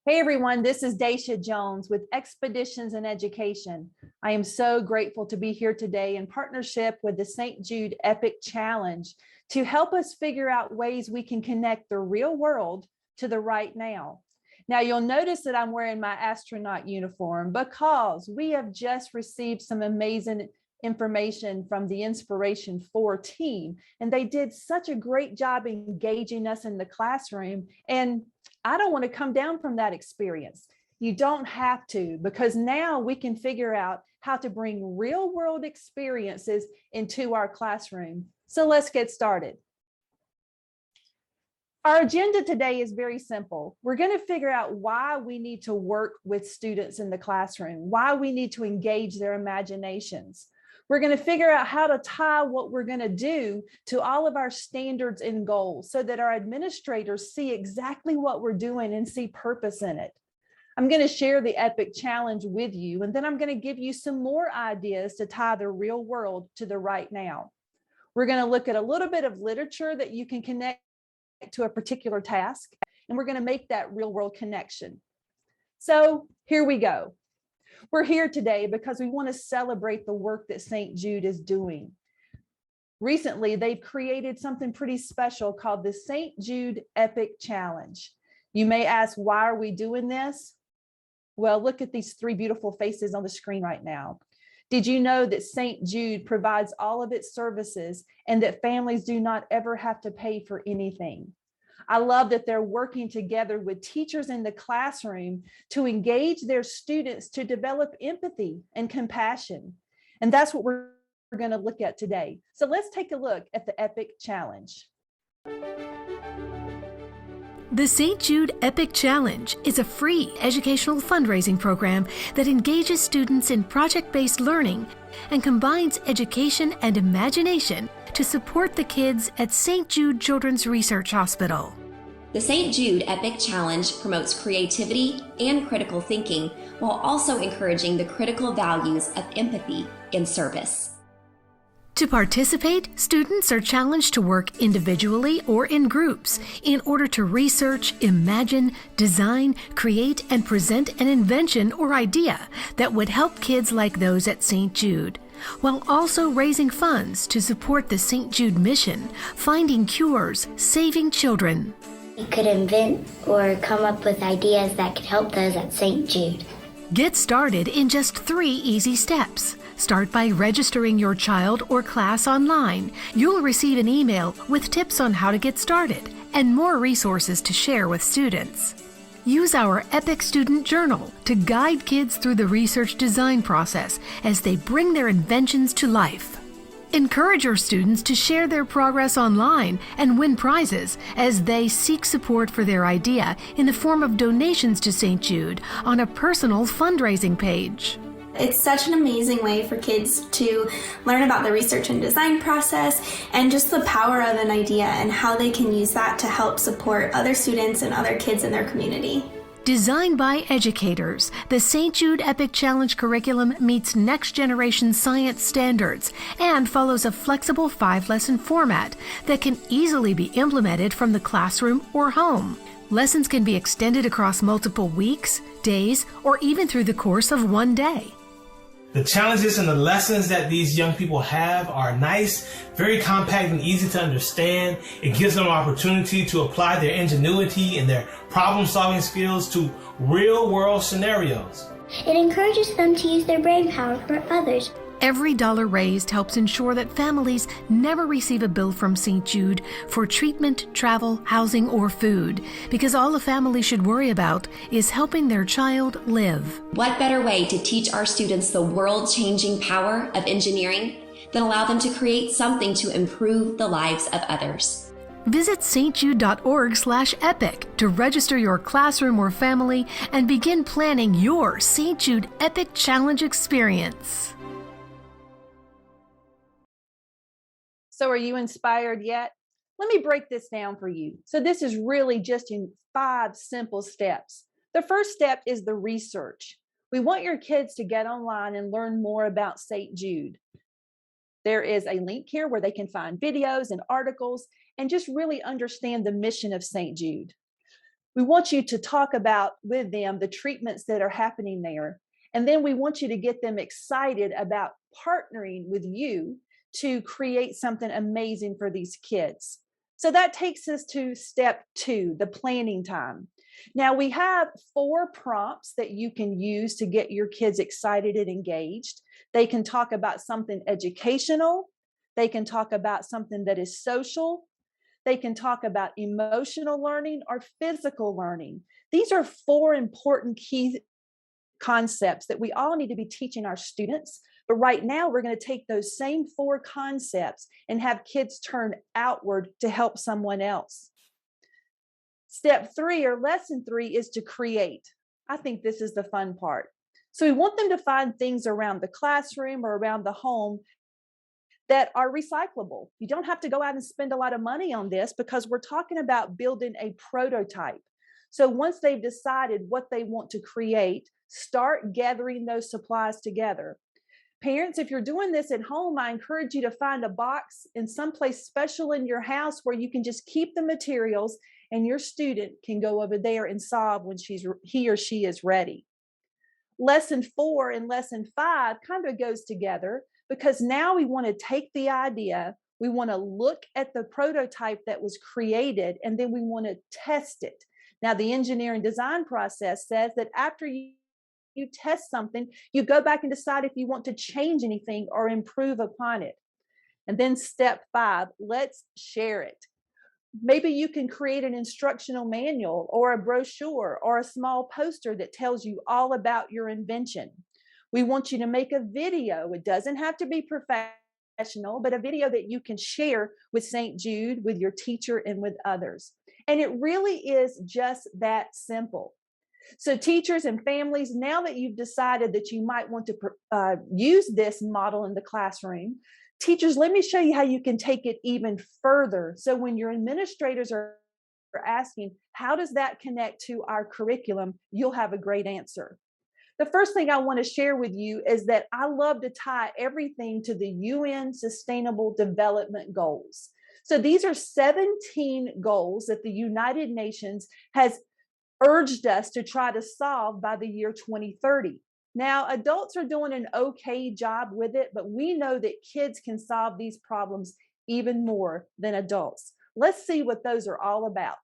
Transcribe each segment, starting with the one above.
Hey everyone, this is Daisha Jones with Expeditions in Education. I am so grateful to be here today in partnership with the St. Jude Epic Challenge to help us figure out ways we can connect the real world to the right now. Now you'll notice that I'm wearing my astronaut uniform because we have just received some amazing information from the Inspiration 4 team, and they did such a great job engaging us in the classroom. And I don't want to come down from that experience. You don't have to, because now we can figure out how to bring real world experiences into our classroom. So let's get started. Our agenda today is very simple. We're going to figure out why we need to work with students in the classroom, why we need to engage their imaginations. We're going to figure out how to tie what we're going to do to all of our standards and goals so that our administrators see exactly what we're doing and see purpose in it. I'm going to share the EPIC challenge with you, and then I'm going to give you some more ideas to tie the real world to the right now. We're going to look at a little bit of literature that you can connect to a particular task, and we're going to make that real world connection. So here we go. We're here today because we want to celebrate the work that St. Jude is doing. Recently, they've created something pretty special called the St. Jude Epic Challenge. You may ask, why are we doing this? Well, look at these three beautiful faces on the screen right now. Did you know that St. Jude provides all of its services and that families do not ever have to pay for anything? I love that they're working together with teachers in the classroom to engage their students to develop empathy and compassion. And that's what we're going to look at today. So let's take a look at the EPIC Challenge. The St. Jude Epic Challenge is a free educational fundraising program that engages students in project-based learning and combines education and imagination to support the kids at St. Jude Children's Research Hospital. The St. Jude Epic Challenge promotes creativity and critical thinking while also encouraging the critical values of empathy and service. To participate, students are challenged to work individually or in groups in order to research, imagine, design, create, and present an invention or idea that would help kids like those at St. Jude, while also raising funds to support the St. Jude mission, finding cures, saving children. You could invent or come up with ideas that could help those at St. Jude. Get started in just 3 easy steps. Start by registering your child or class online. You'll receive an email with tips on how to get started and more resources to share with students. Use our EPIC Student Journal to guide kids through the research design process as they bring their inventions to life. Encourage your students to share their progress online and win prizes as they seek support for their idea in the form of donations to St. Jude on a personal fundraising page. It's such an amazing way for kids to learn about the research and design process and just the power of an idea and how they can use that to help support other students and other kids in their community. Designed by educators, the St. Jude Epic Challenge curriculum meets next-generation science standards and follows a flexible 5-lesson format that can easily be implemented from the classroom or home. Lessons can be extended across multiple weeks, days, or even through the course of one day. The challenges and the lessons that these young people have are nice, very compact and easy to understand. It gives them an opportunity to apply their ingenuity and their problem-solving skills to real-world scenarios. It encourages them to use their brain power for others. Every dollar raised helps ensure that families never receive a bill from St. Jude for treatment, travel, housing, or food, because all a family should worry about is helping their child live. What better way to teach our students the world-changing power of engineering than allow them to create something to improve the lives of others? Visit stjude.org/epic to register your classroom or family and begin planning your St. Jude Epic Challenge experience. So are you inspired yet? Let me break this down for you. So this is really just in 5 simple steps. The first step is the research. We want your kids to get online and learn more about St. Jude. There is a link here where they can find videos and articles and just really understand the mission of St. Jude. We want you to talk about with them the treatments that are happening there. And then we want you to get them excited about partnering with you to create something amazing for these kids. So that takes us to step 2, the planning time. Now we have 4 prompts that you can use to get your kids excited and engaged. They can talk about something educational. They can talk about something that is social. They can talk about emotional learning or physical learning. These are 4 important key concepts that we all need to be teaching our students. But right now, we're going to take those same 4 concepts and have kids turn outward to help someone else. Step 3 or lesson 3 is to create. I think this is the fun part. So we want them to find things around the classroom or around the home that are recyclable. You don't have to go out and spend a lot of money on this because we're talking about building a prototype. So once they've decided what they want to create, start gathering those supplies together. Parents, if you're doing this at home, I encourage you to find a box in someplace special in your house where you can just keep the materials and your student can go over there and solve when he or she is ready. Lesson 4 and lesson 5 kind of goes together because now we want to take the idea, we want to look at the prototype that was created, and then we want to test it. Now, the engineering design process says that after you test something, you go back and decide if you want to change anything or improve upon it. And then step 5, let's share it. Maybe you can create an instructional manual or a brochure or a small poster that tells you all about your invention. We want you to make a video. It doesn't have to be professional, but a video that you can share with St. Jude, with your teacher, and with others. And it really is just that simple. So teachers and families, now that you've decided that you might want to use this model in the classroom, teachers, let me show you how you can take it even further. So when your administrators are asking, how does that connect to our curriculum, you'll have a great answer. The first thing I want to share with you is that I love to tie everything to the UN Sustainable Development Goals. So these are 17 goals that the United Nations has urged us to try to solve by the year 2030. Now, adults are doing an okay job with it, but we know that kids can solve these problems even more than adults. Let's see what those are all about.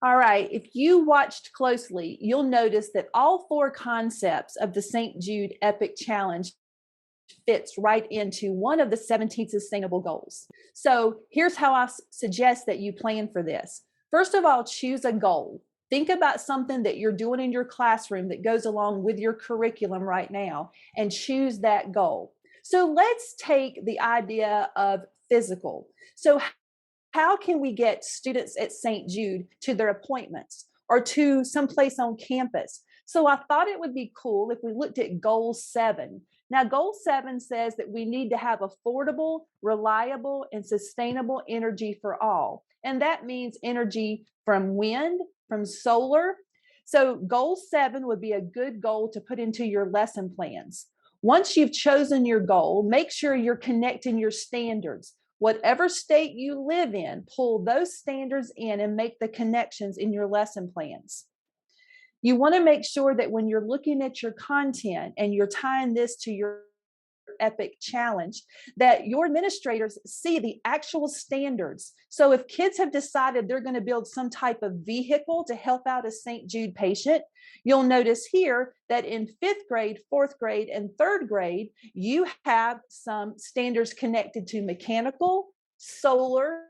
All right, if you watched closely, you'll notice that all 4 concepts of the St. Jude Epic Challenge fits right into one of the 17 sustainable goals. So here's how I suggest that you plan for this. First of all, choose a goal. Think about something that you're doing in your classroom that goes along with your curriculum right now and choose that goal. So let's take the idea of physical. So how can we get students at St. Jude to their appointments or to someplace on campus? So I thought it would be cool if we looked at goal 7. Now, goal 7 says that we need to have affordable, reliable, and sustainable energy for all. And that means energy from wind, from solar. So goal 7 would be a good goal to put into your lesson plans. Once you've chosen your goal, make sure you're connecting your standards. Whatever state you live in, pull those standards in and make the connections in your lesson plans. You want to make sure that when you're looking at your content and you're tying this to your EPIC challenge, that your administrators see the actual standards. So if kids have decided they're going to build some type of vehicle to help out a St. Jude patient, you'll notice here that in 5th grade, 4th grade, and 3rd grade, you have some standards connected to mechanical, solar,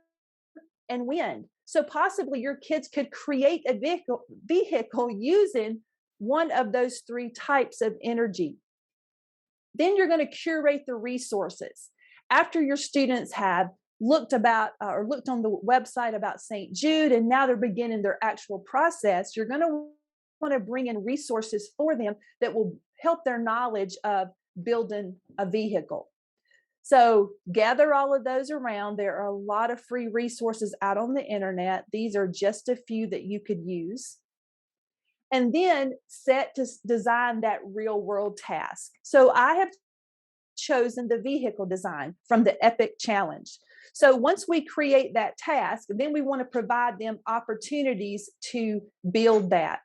and wind. So possibly your kids could create a vehicle using one of those 3 types of energy. Then you're going to curate the resources. After your students have looked on the website about St. Jude, and now they're beginning their actual process, you're going to want to bring in resources for them that will help their knowledge of building a vehicle. So gather all of those around. There are a lot of free resources out on the internet. These are just a few that you could use. And then set to design that real world task. So I have chosen the vehicle design from the EPIC challenge. So once we create that task, then we want to provide them opportunities to build that.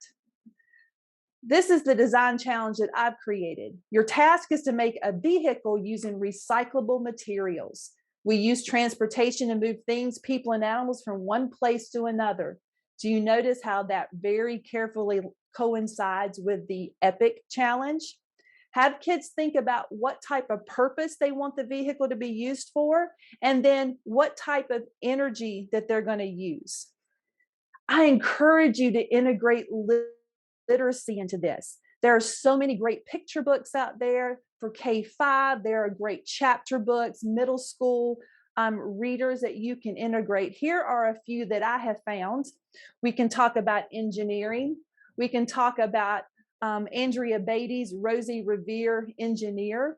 This is the design challenge that I've created. Your task is to make a vehicle using recyclable materials. We use transportation to move things, people, and animals from one place to another. Do you notice how that very carefully coincides with the EPIC challenge? Have kids think about what type of purpose they want the vehicle to be used for, and then what type of energy that they're going to use. I encourage you to integrate literacy into this. There are so many great picture books out there for K-5. There are great chapter books, middle school readers that you can integrate. Here are a few that I have found. We can talk about engineering. We can talk about Andrea Beatty's Rosie Revere Engineer.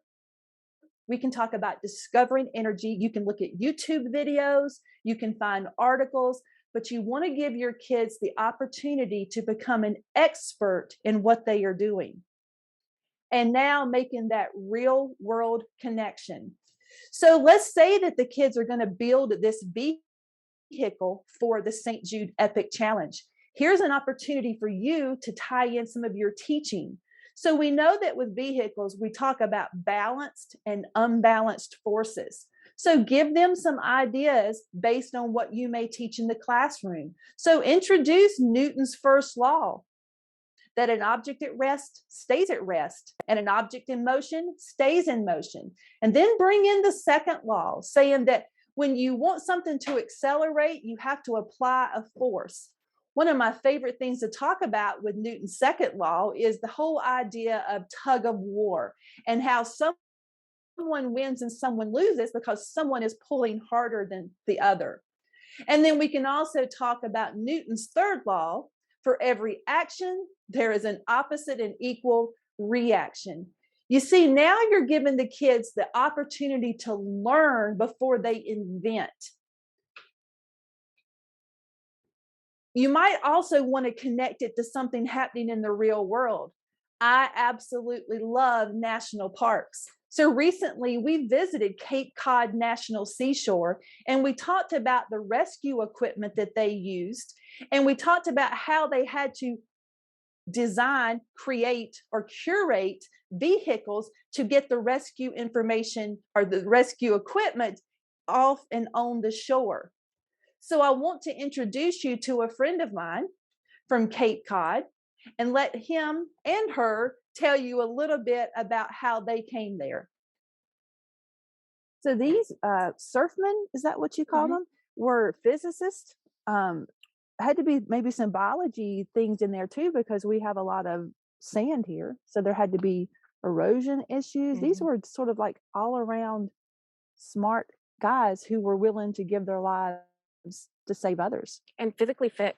We can talk about discovering energy. You can look at YouTube videos. You can find articles, but you want to give your kids the opportunity to become an expert in what they are doing. And now making that real world connection. So let's say that the kids are going to build this vehicle for the St. Jude EPIC Challenge. Here's an opportunity for you to tie in some of your teaching. So we know that with vehicles, we talk about balanced and unbalanced forces. So give them some ideas based on what you may teach in the classroom. So introduce Newton's first law, that an object at rest stays at rest, and an object in motion stays in motion. And then bring in the second law, saying that when you want something to accelerate, you have to apply a force. One of my favorite things to talk about with Newton's second law is the whole idea of tug of war, and how someone wins and someone loses because someone is pulling harder than the other. And then we can also talk about Newton's third law. For every action, there is an opposite and equal reaction. You see, now you're giving the kids the opportunity to learn before they invent. You might also want to connect it to something happening in the real world. I absolutely love national parks. So recently we visited Cape Cod National Seashore, and we talked about the rescue equipment that they used. And we talked about how they had to design, create, or curate vehicles to get the rescue information or the rescue equipment off and on the shore. So I want to introduce you to a friend of mine from Cape Cod and let him and her tell you a little bit about how they came there. So these surfmen, is that what you call them, were physicists. Had to be maybe some biology things in there too, because we have a lot of sand here. So there had to be erosion issues. These were sort of like all around smart guys who were willing to give their lives to save others. And physically fit.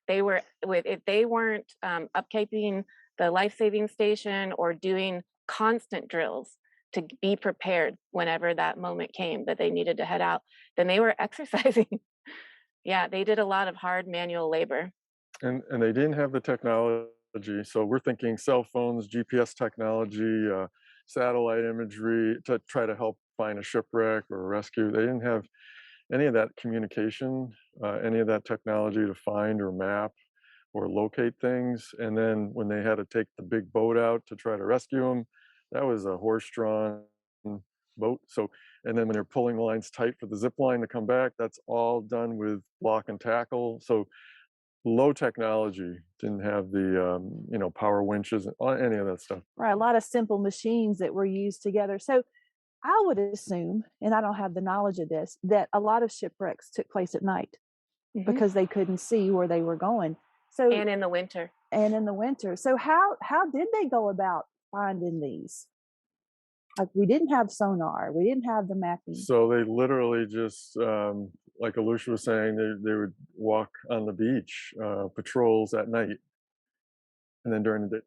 They were, if they weren't upkeeping the life-saving station or doing constant drills to be prepared whenever that moment came that they needed to head out, then they were exercising. Yeah, they did a lot of hard manual labor. And they didn't have the technology. So we're thinking cell phones, GPS technology, satellite imagery to try to help find a shipwreck or a rescue. They didn't have any of that communication, any of that technology to find or map or locate things. And then when they had to take the big boat out to try to rescue them, that was a horse-drawn boat. So, and then when they're pulling the lines tight for the zip line to come back, that's all done with block and tackle. So low technology, didn't have the power winches, any of that stuff. Right, a lot of simple machines that were used together. So I would assume, and I don't have the knowledge of this, that a lot of shipwrecks took place at night because they couldn't see where they were going. So And in the winter. So how did they go about finding these? Like, we didn't have sonar, we didn't have the mapping. So they literally just, like Alicia was saying, they would walk on the beach, patrols at night, and then during the day.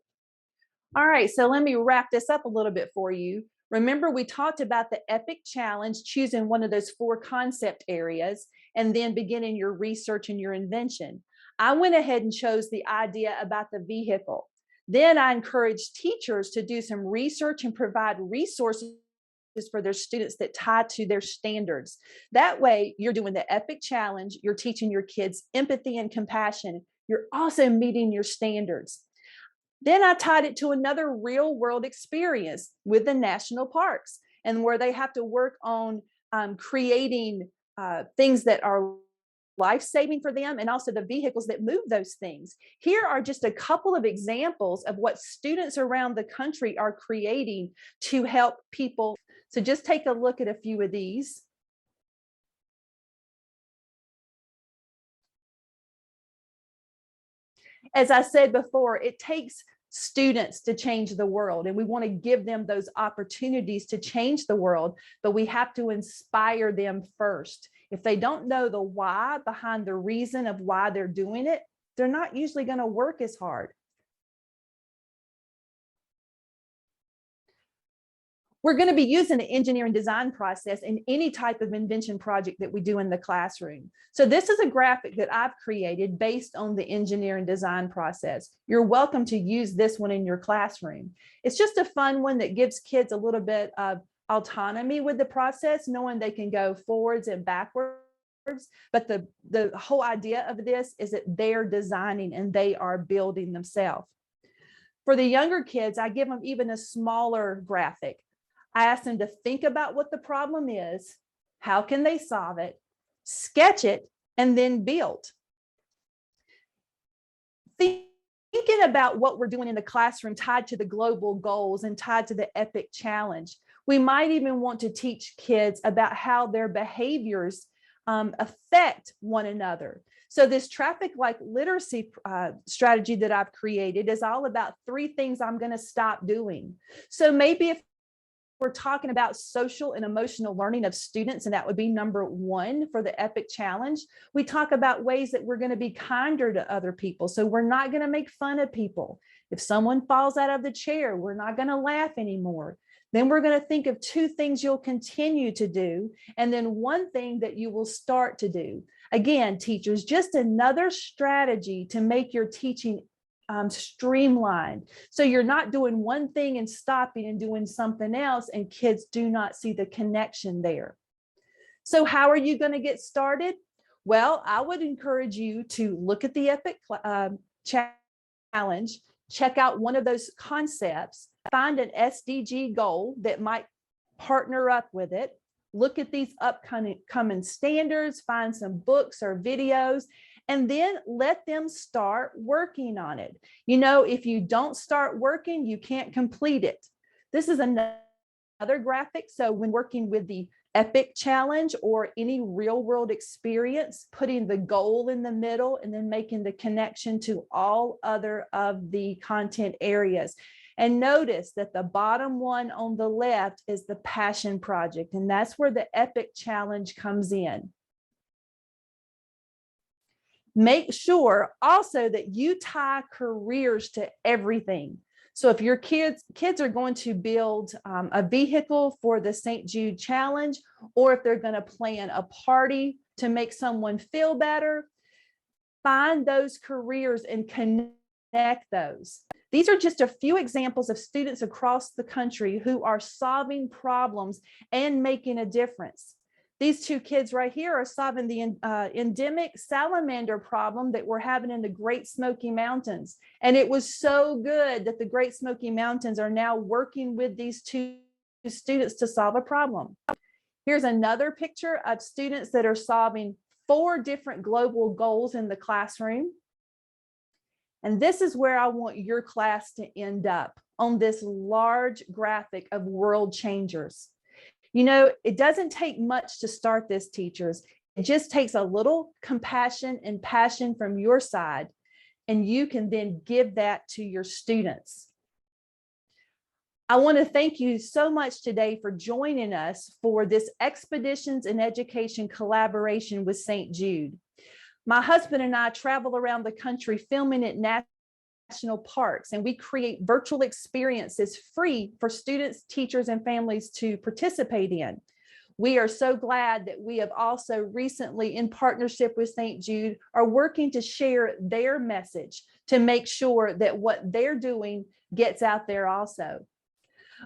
All right, so let me wrap this up a little bit for you. Remember, we talked about the EPIC challenge, choosing one of those 4 concept areas, and then beginning your research and your invention. I went ahead and chose the idea about the vehicle. Then I encouraged teachers to do some research and provide resources for their students that tie to their standards. That way, you're doing the EPIC challenge, you're teaching your kids empathy and compassion, you're also meeting your standards. Then I tied it to another real world experience with the national parks, and where they have to work on creating things that are life-saving for them, and also the vehicles that move those things. Here are just a couple of examples of what students around the country are creating to help people. So just take a look at a few of these. As I said before, it takes students to change the world, and we want to give them those opportunities to change the world, but we have to inspire them first. If they don't know the why behind the reason of why they're doing it, they're not usually going to work as hard. We're going to be using the engineering design process in any type of invention project that we do in the classroom. So this is a graphic that I've created based on the engineering design process. You're welcome to use this one in your classroom. It's just a fun one that gives kids a little bit of autonomy with the process, knowing they can go forwards and backwards. But the whole idea of this is that they're designing and they are building themselves. For the younger kids, I give them even a smaller graphic. I ask them to think about what the problem is, how can they solve it, sketch it, and then build. Thinking about what we're doing in the classroom tied to the global goals and tied to the EPIC challenge, we might even want to teach kids about how their behaviors affect one another. So this traffic light literacy strategy that I've created is all about 3 things I'm going to stop doing. So maybe if we're talking about social and emotional learning of students, and that would be number 1 for the EPIC challenge, we talk about ways that we're going to be kinder to other people. So we're not going to make fun of people. If someone falls out of the chair, we're not going to laugh anymore. Then we're going to think of 2 things you'll continue to do, and then 1 thing that you will start to do. Again, teachers, just another strategy to make your teaching streamlined. So you're not doing 1 thing and stopping and doing something else, and kids do not see the connection there. So how are you going to get started? Well, I would encourage you to look at the EPIC challenge, check out one of those concepts, find an SDG goal that might partner up with it, look at these upcoming standards, find some books or videos, and then let them start working on it. You know, if you don't start working, you can't complete it. This is another graphic. So when working with the EPIC challenge or any real world experience, putting the goal in the middle and then making the connection to all other of the content areas. And notice that the bottom one on the left is the passion project, and that's where the EPIC challenge comes in. Make sure also that you tie careers to everything. So if your kids are going to build a vehicle for the St. Jude Challenge, or if they're going to plan a party to make someone feel better, find those careers and connect those. These are just a few examples of students across the country who are solving problems and making a difference. These two kids right here are solving the endemic salamander problem that we're having in the Great Smoky Mountains. And it was so good that the Great Smoky Mountains are now working with these two students to solve a problem. Here's another picture of students that are solving 4 different global goals in the classroom. And this is where I want your class to end up, on this large graphic of world changers. You know, it doesn't take much to start this, teachers. It just takes a little compassion and passion from your side, and you can then give that to your students. I want to thank you so much today for joining us for this Expeditions in Education collaboration with St. Jude. My husband and I travel around the country filming at national parks, and we create virtual experiences free for students, teachers, and families to participate in. We are so glad that we have also recently, in partnership with St. Jude, are working to share their message to make sure that what they're doing gets out there also.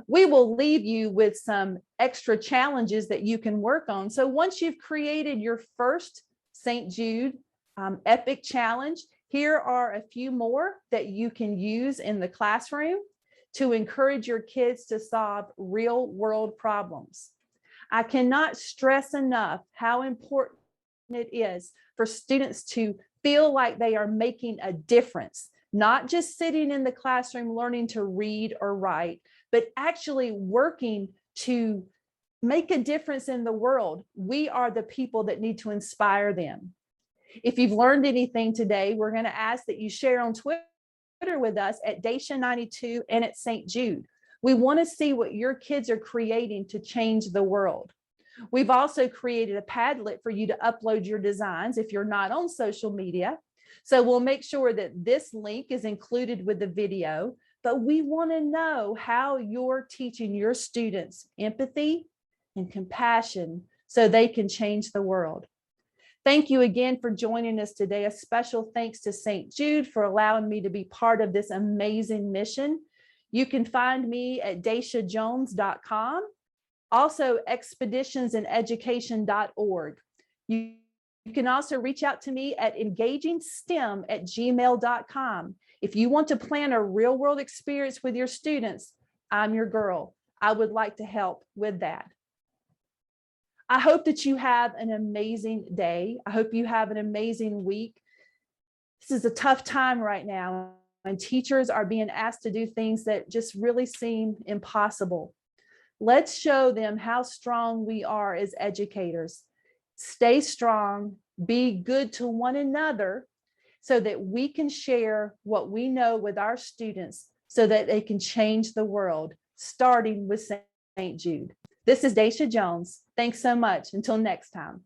We will leave you with some extra challenges that you can work on. So once you've created your first St. Jude Epic Challenge, here are a few more that you can use in the classroom to encourage your kids to solve real world problems. I cannot stress enough how important it is for students to feel like they are making a difference, not just sitting in the classroom learning to read or write, but actually working to make a difference in the world. We are the people that need to inspire them. If you've learned anything today, we're going to ask that you share on Twitter with us at Daisha92 and at St. Jude. We want to see what your kids are creating to change the world. We've also created a Padlet for you to upload your designs if you're not on social media. So we'll make sure that this link is included with the video, but we want to know how you're teaching your students empathy and compassion so they can change the world. Thank you again for joining us today. A special thanks to St. Jude for allowing me to be part of this amazing mission. You can find me at daishajones.com, also expeditionsineducation.org. You can also reach out to me at engagingstem@gmail.com. If you want to plan a real world experience with your students, I'm your girl. I would like to help with that. I hope that you have an amazing day. I hope you have an amazing week. This is a tough time right now, and teachers are being asked to do things that just really seem impossible. Let's show them how strong we are as educators. Stay strong, be good to one another so that we can share what we know with our students so that they can change the world, starting with St. Jude. This is Daisha Jones. Thanks so much. Until next time.